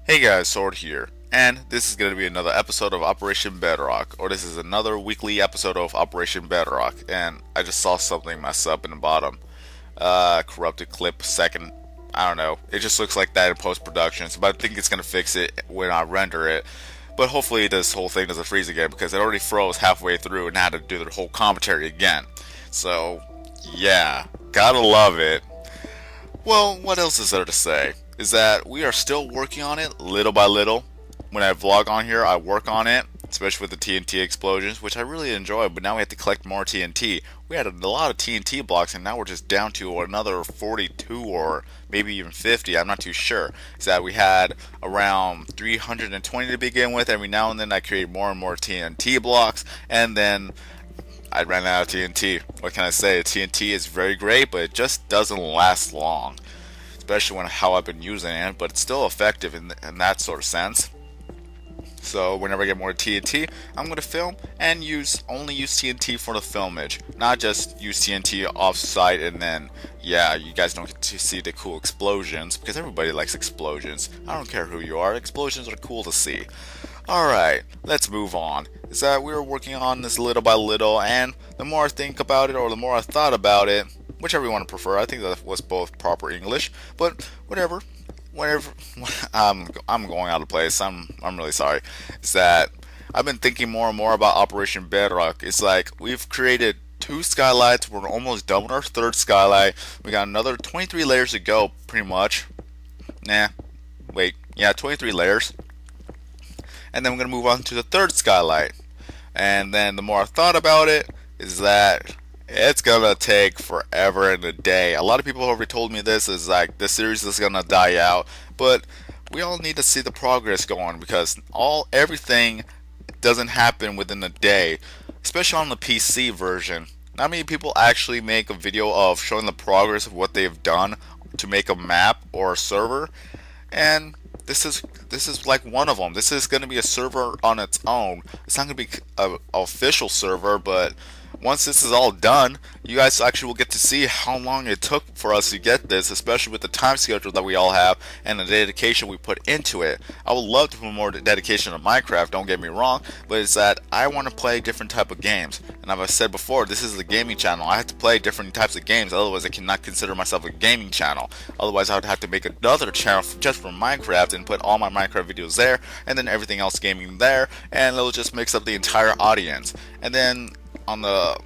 Hey guys, Sword here, and this is going to be another episode of Operation Bedrock, or this is another weekly episode of Operation Bedrock, and I just saw something mess up in the bottom. Corrupted clip second, I don't know, it just looks like that in post-production, but I think it's going to fix it when I render it. But hopefully this whole thing doesn't freeze again, because it already froze halfway through and I had to do the whole commentary again. So, yeah, gotta love it. Well, what else is there to say? Is that we are still working on it little by little. When I vlog on here, I work on it, especially with the TNT explosions, which I really enjoy, but now we have to collect more TNT. We had a lot of TNT blocks, and now we're just down to another 42 or maybe even 50, I'm not too sure. Is that we had around 320 to begin with. Every now and then I create more and more TNT blocks, and then I ran out of TNT. What can I say? TNT is very great, but it just doesn't last long, especially when how I've been using it. But it's still effective in that sort of sense. So whenever I get more TNT, I'm going to film and only use TNT for the filmage, not just use TNT off site and then yeah, you guys don't get to see the cool explosions because everybody likes explosions. I don't care who you are, explosions are cool to see. Alright, let's move on. Is that we were working on this little by little, and the more I think about it, or the more I thought about it, whichever you want to prefer, I think that was both proper English, but whatever, I'm going out of place, I'm really sorry, is that I've been thinking more and more about Operation Bedrock. It's like, we've created 2 skylights, we're almost done with our 3rd skylight, we got another 23 layers to go, pretty much. Yeah, 23 layers. And then we're going to move on to the 3rd skylight. And then the more I thought about it, is that it's going to take forever and a day. A lot of people have already told me this, is like, this series is going to die out. But we all need to see the progress go on, because everything doesn't happen within a day. Especially on the PC version. Not many people actually make a video of showing the progress of what they've done to make a map or a server. And this is like one of them. This is going to be a server on its own. It's not going to be an official server, but once this is all done, you guys actually will get to see how long it took for us to get this, especially with the time schedule that we all have and the dedication we put into it. I would love to put more dedication to Minecraft, don't get me wrong, but it's that I want to play different type of games. And as I said before, this is a gaming channel. I have to play different types of games, otherwise I cannot consider myself a gaming channel. Otherwise I would have to make another channel just for Minecraft and put all my Minecraft videos there, and then everything else gaming there, and it'll just mix up the entire audience. And then on the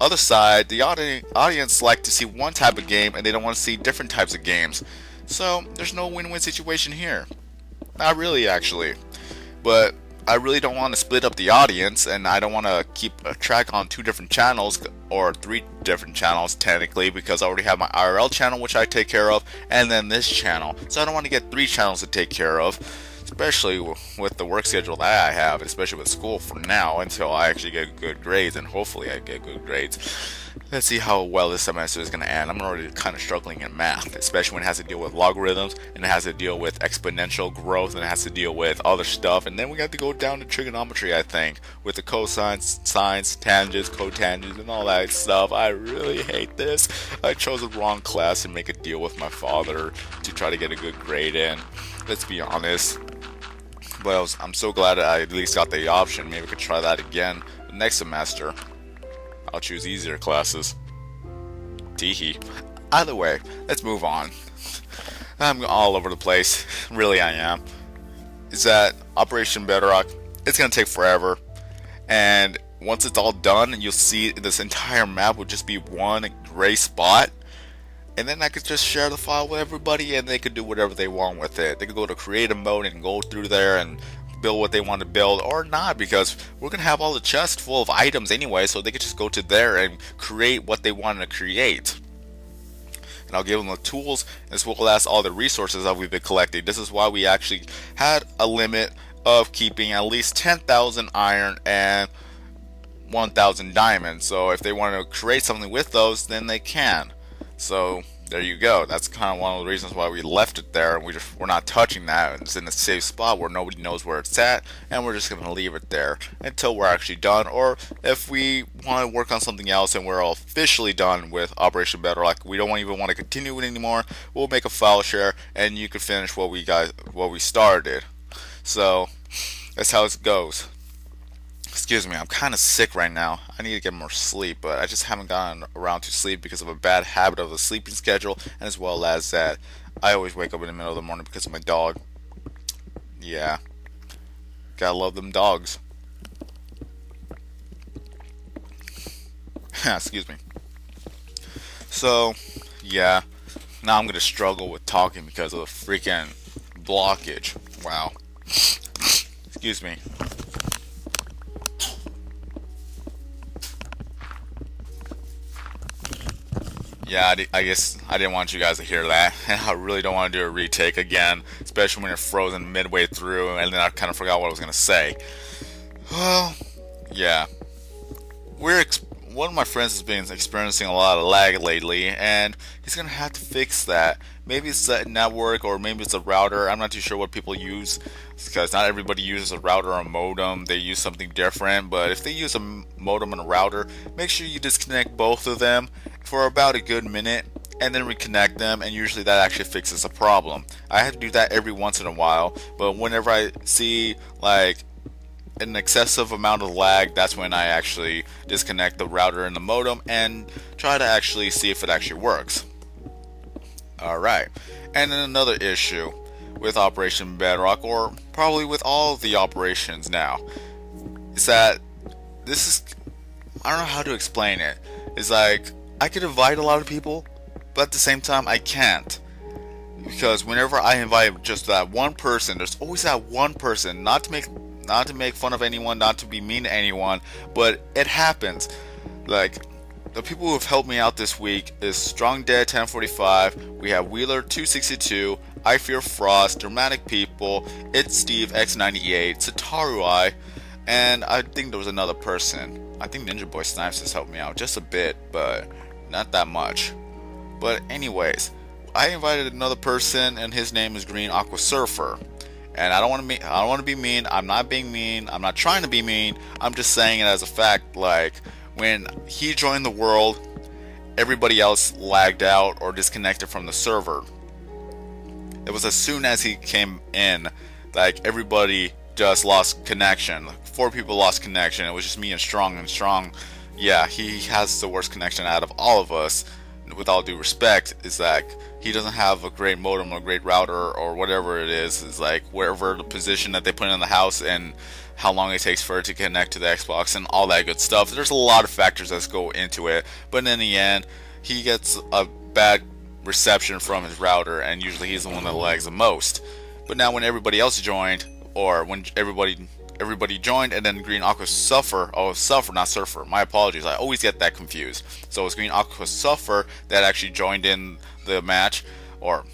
other side, the audience like to see one type of game and they don't want to see different types of games. So there's no win-win situation here. Not really, actually. But I really don't want to split up the audience, and I don't want to keep a track on 2 different channels, or 3 different channels technically, because I already have my IRL channel which I take care of, and then this channel. So I don't want to get 3 channels to take care of, especially with the work schedule that I have, especially with school for now, until I actually get good grades, and hopefully I get good grades. Let's see how well this semester is going to end. I'm already kind of struggling in math, especially when it has to deal with logarithms, and it has to deal with exponential growth, and it has to deal with other stuff, and then we got to go down to trigonometry, I think, with the cosines, sines, tangents, cotangents, and all that stuff. I really hate this. I chose the wrong class to make a deal with my father to try to get a good grade in. Let's be honest. Well, I'm so glad that I at least got the option. Maybe I could try that again next semester. I'll choose easier classes. Teehee. Either way, let's move on. I'm all over the place. Really, I am. Is that Operation Bedrock? It's gonna take forever. And once it's all done, you'll see this entire map will just be one gray spot. And then I could just share the file with everybody, and they could do whatever they want with it. They could go to creative mode and go through there and build what they want to build, or not, because we're going to have all the chests full of items anyway, so they could just go to there and create what they want to create. And I'll give them the tools, as well as all the resources that we've been collecting. This is why we actually had a limit of keeping at least 10,000 iron and 1,000 diamonds. So if they want to create something with those, then they can. So there you go. That's kind of one of the reasons why we left it there. We're not touching that. It's in a safe spot where nobody knows where it's at, and we're just gonna leave it there until we're actually done. Or if we want to work on something else and we're officially done with Operation Bedrock, we don't even want to continue it anymore. We'll make a file share, and you can finish what we started. So that's how it goes. Excuse me, I'm kind of sick right now. I need to get more sleep, but I just haven't gotten around to sleep because of a bad habit of the sleeping schedule, and as well as that I always wake up in the middle of the morning because of my dog. Yeah, gotta love them dogs. Excuse me. So, yeah, now I'm gonna struggle with talking because of the freaking blockage. Wow. Excuse me. Yeah, I guess I didn't want you guys to hear that, and I really don't want to do a retake again, especially when you're frozen midway through, and then I kind of forgot what I was gonna say. Well, yeah, one of my friends has been experiencing a lot of lag lately, and he's gonna have to fix that. Maybe it's the network, or maybe it's a router. I'm not too sure what people use, because not everybody uses a router or a modem. They use something different. But if they use a modem and a router, make sure you disconnect both of them for about a good minute, and then reconnect them, and usually that actually fixes the problem. I have to do that every once in a while, but whenever I see like an excessive amount of lag, that's when I actually disconnect the router and the modem and try to actually see if it actually works. Alright, and then another issue with Operation Bedrock, or probably with all of the operations now, is that this is, I don't know how to explain it. It's like, I could invite a lot of people, but at the same time I can't. Because whenever I invite just that one person, there's always that one person, not to make fun of anyone, not to be mean to anyone, but it happens. Like, the people who have helped me out this week is Strong Dead 1045, we have Wheeler 262, I Fear Frost, Dramatic People, It's Steve X98, Sataru I, and I think there was another person. I think Ninja Boy Snipes has helped me out just a bit, but not that much. But anyways, I invited another person, and his name is Green Aqua Surfer. And I don't want to be mean. I'm not being mean. I'm not trying to be mean. I'm just saying it as a fact. Like, when he joined the world, everybody else lagged out or disconnected from the server. It was as soon as he came in, like, everybody just lost connection. Like, 4 people lost connection. It was just me and Strong. And Strong, yeah, he has the worst connection out of all of us. With all due respect, is that he doesn't have a great modem or a great router or whatever it is. It's like wherever the position that they put in the house and how long it takes for it to connect to the Xbox and all that good stuff. There's a lot of factors that go into it, but in the end, he gets a bad reception from his router, and usually he's the one that lags the most. But now when everybody else joined, or when everybody joined, and then Green Aqua Suffer, not Surfer, my apologies, I always get that confused. So it was Green Aqua Suffer that actually joined in the match, or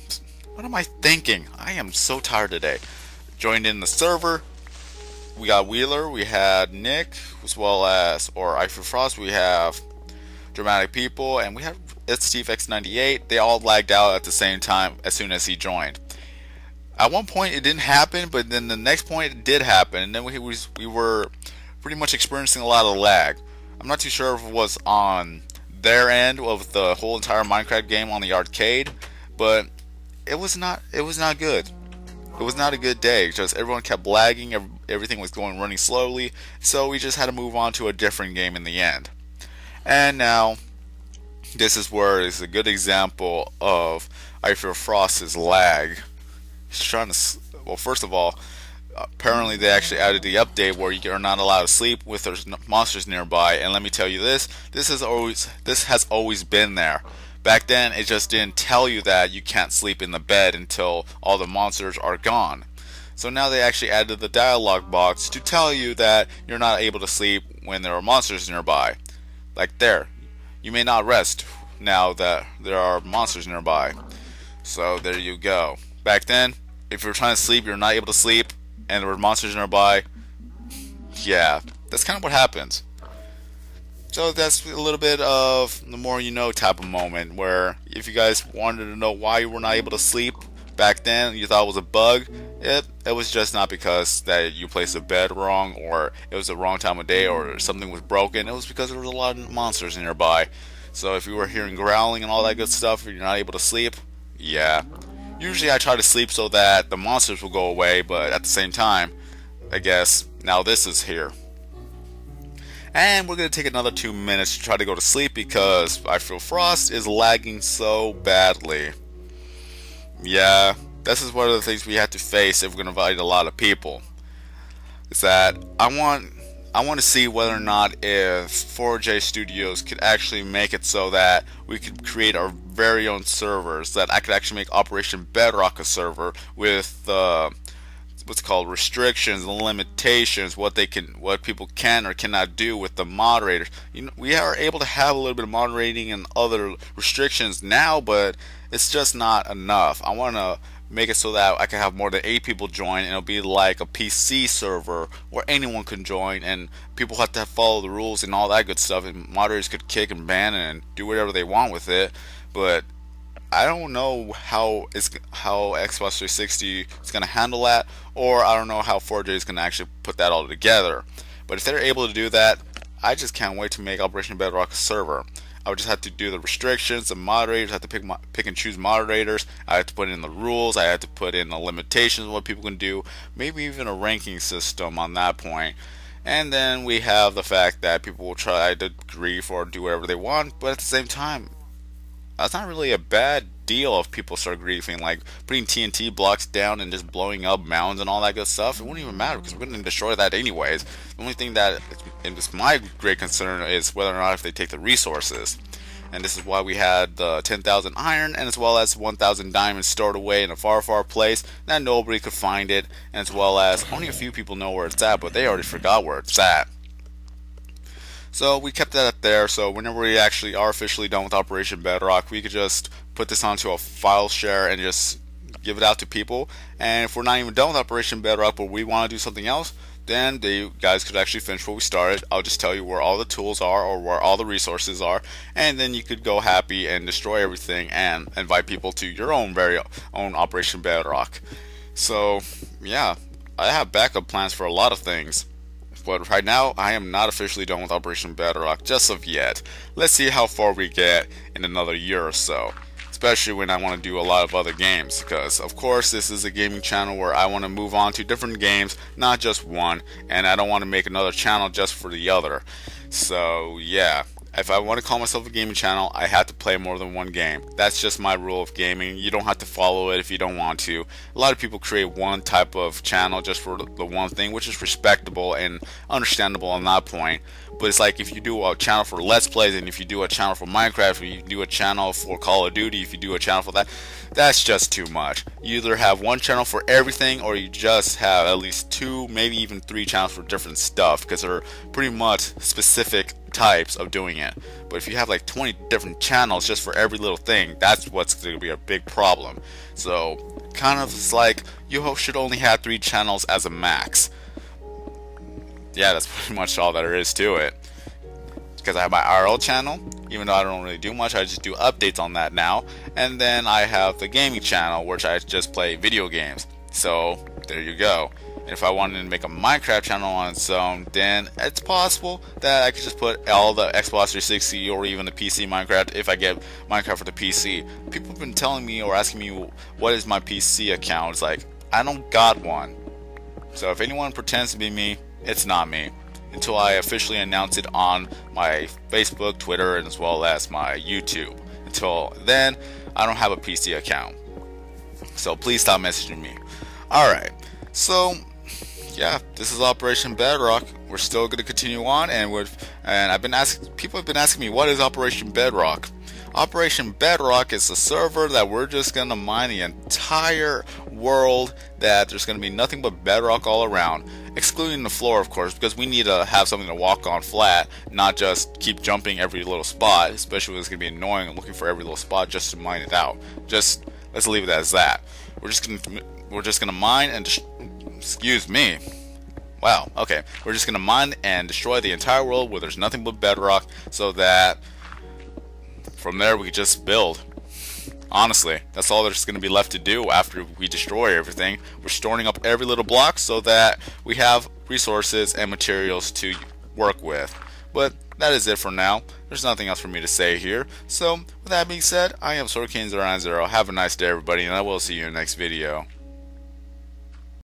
what am I thinking? I am so tired today. Joined in the server. We got Wheeler, we had Nick, as well as, or I Fear Frost, we have Dramatic People, and we have It's Steve X98. They all lagged out at the same time as soon as he joined. At one point it didn't happen, but then the next point it did happen, and then we were pretty much experiencing a lot of lag. I'm not too sure if it was on their end of the whole entire Minecraft game on the arcade, but it was not good. It was not a good day, because everyone kept lagging, everything was running slowly, so we just had to move on to a different game in the end. And now, this is where it's a good example of I Fear Frost's lag. He's trying to, well, first of all, apparently they actually added the update where you are not allowed to sleep with there's monsters nearby, and let me tell you this has always been there. Back then it just didn't tell you that you can't sleep in the bed until all the monsters are gone. So now they actually added the dialogue box to tell you that you're not able to sleep when there are monsters nearby. Like there, you may not rest now that there are monsters nearby. So there you go. Back then, if you're trying to sleep, you're not able to sleep, and there were monsters nearby. Yeah, that's kind of what happens. So that's a little bit of the more you know type of moment where if you guys wanted to know why you were not able to sleep back then, you thought it was a bug, it was just not because that you placed a bed wrong or it was the wrong time of day or something was broken. It was because there was a lot of monsters nearby. So if you were hearing growling and all that good stuff and you're not able to sleep, yeah. Usually I try to sleep so that the monsters will go away, but at the same time, I guess now this is here. And we're going to take another 2 minutes to try to go to sleep because I feel Frost is lagging so badly. Yeah, this is one of the things we have to face if we're going to invite a lot of people. Is that I want to see whether or not if 4J Studios could actually make it so that we could create our very own servers. That I could actually make Operation Bedrock a server with what's called restrictions and limitations, what people can or cannot do with the moderators. We are able to have a little bit of moderating and other restrictions now, but it's just not enough. I want to make it so that I can have more than 8 people join, and it'll be like a PC server where anyone can join, and people have to follow the rules and all that good stuff, and moderators could kick and ban and do whatever they want with it. But I don't know how Xbox 360 is going to handle that, or I don't know how 4J is going to actually put that all together. But if they're able to do that, I just can't wait to make Operation Bedrock a server. I would just have to do the restrictions, the moderators, I have to pick and choose moderators, I have to put in the rules, I have to put in the limitations of what people can do, maybe even a ranking system on that point. And then we have the fact that people will try to grief or do whatever they want, but at the same time, that's not really a bad deal if people start griefing, like putting TNT blocks down and just blowing up mounds and all that good stuff. It wouldn't even matter because we're going to destroy that anyways. The only thing that is my great concern is whether or not if they take the resources. And this is why we had the 10,000 iron and as well as 1,000 diamonds stored away in a far, far place that nobody could find it, and as well as only a few people know where it's at, but they already forgot where it's at. So we kept that up there, so whenever we actually are officially done with Operation Bedrock, we could just put this onto a file share and just give it out to people. And if we're not even done with Operation Bedrock but we want to do something else, then you guys could actually finish what we started. I'll just tell you where all the tools are or where all the resources are, and then you could go happy and destroy everything and invite people to your own very own Operation Bedrock. So yeah, I have backup plans for a lot of things. But right now, I am not officially done with Operation Bedrock just of yet. Let's see how far we get in another year or so. Especially when I want to do a lot of other games. Because, of course, this is a gaming channel where I want to move on to different games, not just one. And I don't want to make another channel just for the other. So, yeah. If I want to call myself a gaming channel, I have to play more than one game. That's just my rule of gaming. You don't have to follow it if you don't want to. A lot of people create one type of channel just for the one thing, which is respectable and understandable on that point. But it's like if you do a channel for Let's Plays, and if you do a channel for Minecraft, or you do a channel for Call of Duty, if you do a channel for that, that's just too much. You either have one channel for everything, or you just have at least 2, maybe even 3 channels for different stuff, because they're pretty much specific types of doing it. But if you have like 20 different channels just for every little thing, that's what's going to be a big problem. So kind of it's like you should only have 3 channels as a max. Yeah, that's pretty much all there is to it. Because I have my RL channel, even though I don't really do much, I just do updates on that now. And then I have the gaming channel, which I just play video games. So there you go. And if I wanted to make a Minecraft channel on its own, then it's possible that I could just put all the Xbox 360 or even the PC Minecraft if I get Minecraft for the PC. People have been telling me or asking me what is my PC account. It's like, I don't got one. So if anyone pretends to be me, it's not me. Until I officially announce it on my Facebook, Twitter, and as well as my YouTube. Until then, I don't have a PC account. So please stop messaging me. Alright, so yeah, this is Operation Bedrock. We're still going to continue on, and people have been asking me, what is Operation Bedrock? Operation Bedrock is a server that we're just going to mine the entire world, that there's going to be nothing but bedrock all around, excluding the floor, of course, because we need to have something to walk on flat, not just keep jumping every little spot, especially when it's going to be annoying and looking for every little spot just to mine it out. Just let's leave it as that. We're just going to mine and excuse me. Wow, okay. We're just gonna mine and destroy the entire world where there's nothing but bedrock, so that from there we could just build. Honestly, that's all there's going to be left to do after we destroy everything. We're storing up every little block so that we have resources and materials to work with. But that is it for now. There's nothing else for me to say here. So, with that being said, I am SwordKing090. Have a nice day, everybody, and I will see you in the next video.